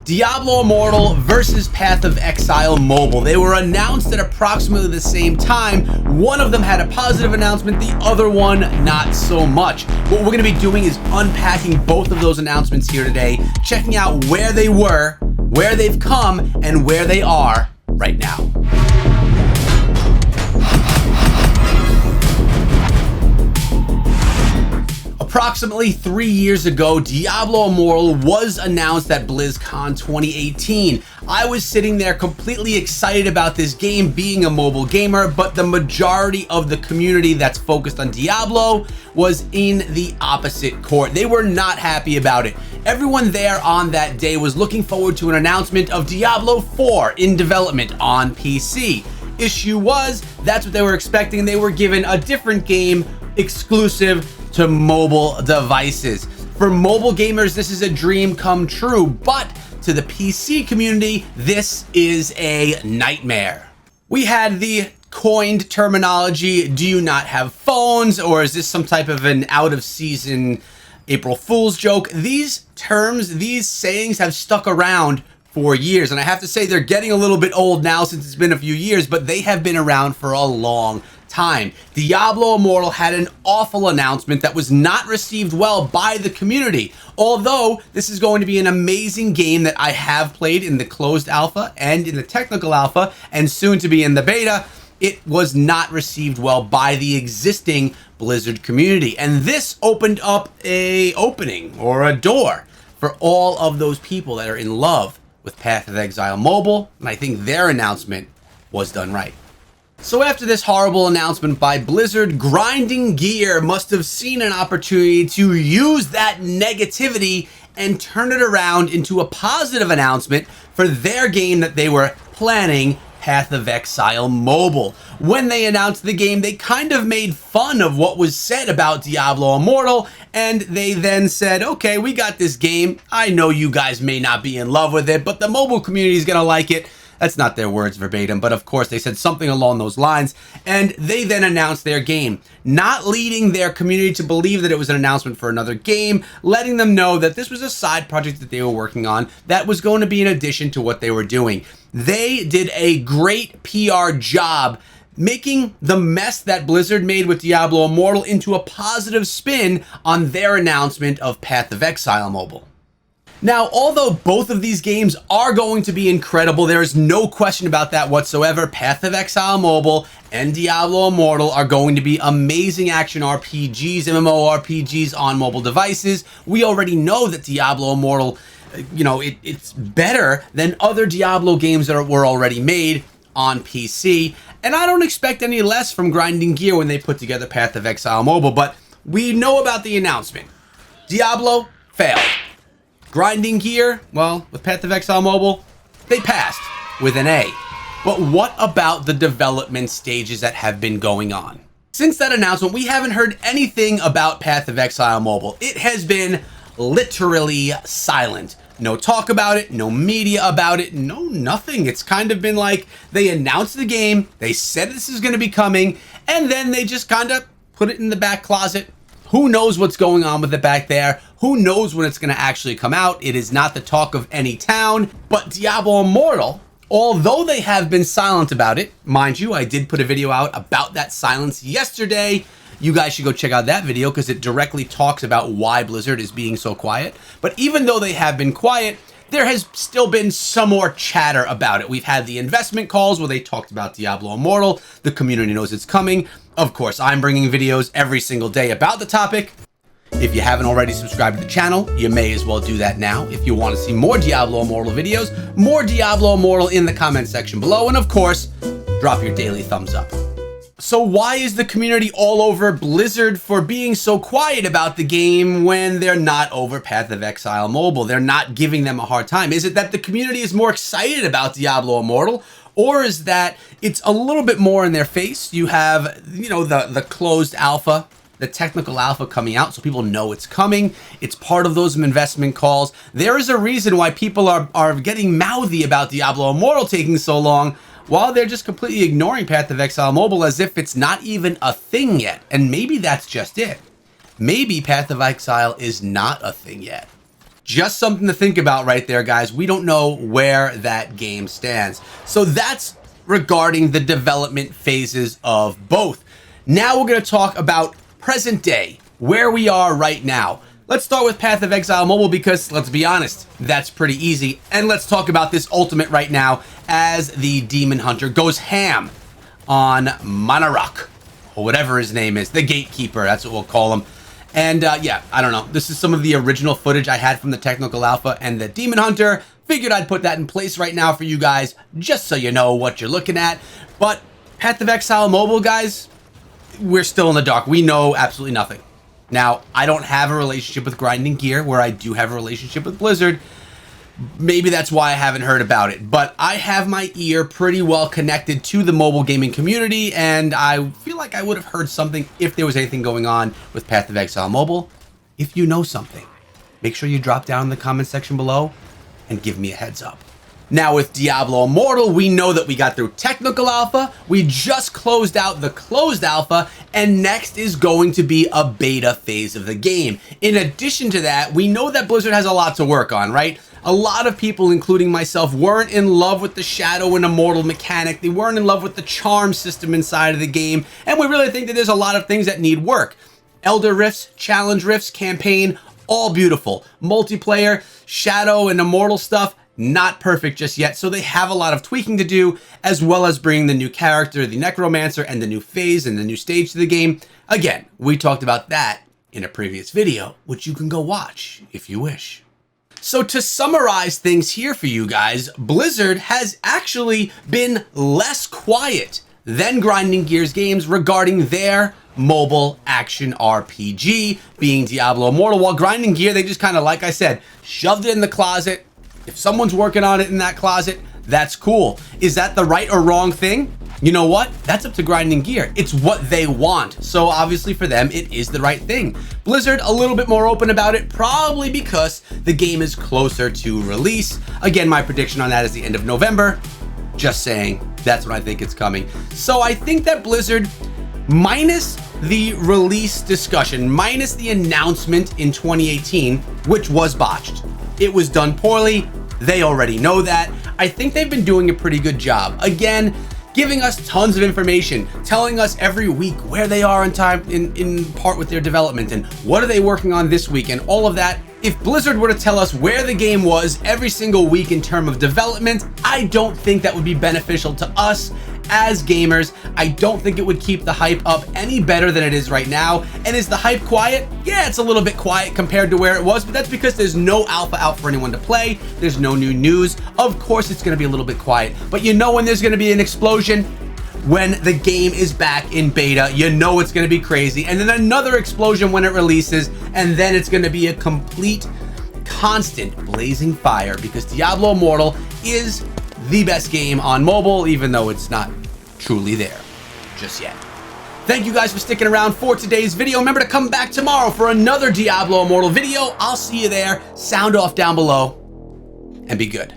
Diablo Immortal versus Path of Exile Mobile. They were announced at approximately the same time. One of them had a positive announcement, the other one not so much. What we're going to be doing is unpacking both of those announcements here today, checking out where they were, where they've come, and where they are right now. Approximately 3 years ago, Diablo Immortal was announced at BlizzCon 2018. I was sitting there completely excited about this game, being a mobile gamer, but the majority of the community that's focused on Diablo was in the opposite court. They were not happy about it. Everyone there on that day was looking forward to an announcement of Diablo 4 in development on PC. Issue was, that's what they were expecting. They were given a different game exclusive to mobile devices. For mobile gamers, this is a dream come true, but to the PC community, this is a nightmare. We had the coined terminology, do you not have phones, or is this some type of an out of season April Fool's joke? These terms, these sayings have stuck around for years, and I have to say they're getting a little bit old now since it's been a few years, but they have been around for a long time. Diablo Immortal had an awful announcement that was not received well by the community. Although this is going to be an amazing game that I have played in the closed alpha and in the technical alpha and soon to be in the beta, it was not received well by the existing Blizzard community. And this opened up a opening or a door for all of those people that are in love with Path of Exile Mobile, and I think their announcement was done right. So after this horrible announcement by Blizzard, Grinding Gear must have seen an opportunity to use that negativity and turn it around into a positive announcement for their game that they were planning, Path of Exile Mobile. When they announced the game, they kind of made fun of what was said about Diablo Immortal, and they then said, okay, we got this game. I know you guys may not be in love with it, but the mobile community is going to like it. That's not their words verbatim, but of course they said something along those lines, and they then announced their game, not leading their community to believe that it was an announcement for another game, letting them know that this was a side project that they were working on that was going to be in addition to what they were doing. They did a great PR job making the mess that Blizzard made with Diablo Immortal into a positive spin on their announcement of Path of Exile Mobile. Now, although both of these games are going to be incredible, there is no question about that whatsoever. Path of Exile Mobile and Diablo Immortal are going to be amazing action RPGs, MMORPGs on mobile devices. We already know that Diablo Immortal, it's better than other Diablo games that were already made on PC. And I don't expect any less from Grinding Gear when they put together Path of Exile Mobile, but we know about the announcement. Diablo failed. Grinding Gear, well, with Path of Exile Mobile, they passed with an A. But what about the development stages that have been going on? Since that announcement, we haven't heard anything about Path of Exile Mobile. It has been literally silent. No talk about it, no media about it, no nothing. It's kind of been like they announced the game, they said this is going to be coming, and then they just kind of put it in the back closet. Who knows what's going on with it back there? Who knows when it's going to actually come out? It is not the talk of any town. But Diablo Immortal, although they have been silent about it, mind you, I did put a video out about that silence yesterday. You guys should go check out that video because it directly talks about why Blizzard is being so quiet. But even though they have been quiet, there has still been some more chatter about it. We've had the investment calls where they talked about Diablo Immortal. The community knows it's coming. Of course, I'm bringing videos every single day about the topic. If you haven't already subscribed to the channel, you may as well do that now. If you want to see more Diablo Immortal videos, more Diablo Immortal in the comment section below. And of course, drop your daily thumbs up. So why is the community all over Blizzard for being so quiet about the game when they're not over Path of Exile Mobile? They're not giving them a hard time. Is it that the community is more excited about Diablo Immortal? Or is that it's a little bit more in their face? You have, the closed alpha, the technical alpha coming out, so people know it's coming. It's part of those investment calls. There is a reason why people are getting mouthy about Diablo Immortal taking so long, while they're just completely ignoring Path of Exile Mobile as if it's not even a thing yet. And maybe that's just it. Maybe Path of Exile is not a thing yet. Just something to think about right there, guys. We don't know where that game stands. So that's regarding the development phases of both. Now we're going to talk about present day, where we are right now. Let's start with Path of Exile Mobile because, let's be honest, that's pretty easy. And let's talk about this ultimate right now as the Demon Hunter goes ham on Monarch, or whatever his name is, the Gatekeeper, that's what we'll call him. And yeah, I don't know. This is some of the original footage I had from the Technical Alpha and the Demon Hunter. Figured I'd put that in place right now for you guys, just so you know what you're looking at. But Path of Exile Mobile, guys, we're still in the dark. We know absolutely nothing. Now, I don't have a relationship with Grinding Gear where I do have a relationship with Blizzard. Maybe that's why I haven't heard about it, but I have my ear pretty well connected to the mobile gaming community, and I feel like I would have heard something if there was anything going on with Path of Exile Mobile. If you know something, make sure you drop down in the comment section below and give me a heads up. Now with Diablo Immortal, we know that we got through Technical Alpha, we just closed out the Closed Alpha, and next is going to be a beta phase of the game. In addition to that, we know that Blizzard has a lot to work on, right? A lot of people, including myself, weren't in love with the Shadow and Immortal mechanic. They weren't in love with the charm system inside of the game, and we really think that there's a lot of things that need work. Elder Rifts, Challenge Rifts, campaign, all beautiful. Multiplayer, Shadow and Immortal stuff, not perfect just yet, so they have a lot of tweaking to do, as well as bringing the new character, the Necromancer, and the new phase and the new stage to the game. Again, we talked about that in a previous video, which you can go watch if you wish. So to summarize things here for you guys, Blizzard has actually been less quiet than Grinding Gear's games regarding their mobile action RPG, being Diablo Immortal, while Grinding Gear, they just kind of, like I said, shoved it in the closet. If someone's working on it in that closet, that's cool. Is that the right or wrong thing? You know what? That's up to Grinding Gear. It's what they want. So obviously for them, it is the right thing. Blizzard, a little bit more open about it, probably because the game is closer to release. Again, my prediction on that is the end of November. Just saying, that's when I think it's coming. So I think that Blizzard, minus the release discussion, minus the announcement in 2018, which was botched. It was done poorly. They already know that. I think they've been doing a pretty good job. Again, giving us tons of information, telling us every week where they are in time, in part with their development, and what are they working on this week, and all of that. If Blizzard were to tell us where the game was every single week in terms of development, I don't think that would be beneficial to us as gamers. I don't think it would keep the hype up any better than it is right now. And is the hype quiet? Yeah, it's a little bit quiet compared to where it was, but that's because there's no alpha out for anyone to play. There's no new news. Of course, it's going to be a little bit quiet, but you know when there's going to be an explosion? When the game is back in beta, you know it's going to be crazy. And then another explosion when it releases, and then it's going to be a complete, constant blazing fire, because Diablo Immortal is the best game on mobile, even though it's not truly there just yet. Thank you guys for sticking around for today's video. Remember to come back tomorrow for another Diablo Immortal video. I'll see you there. Sound off down below, and be good.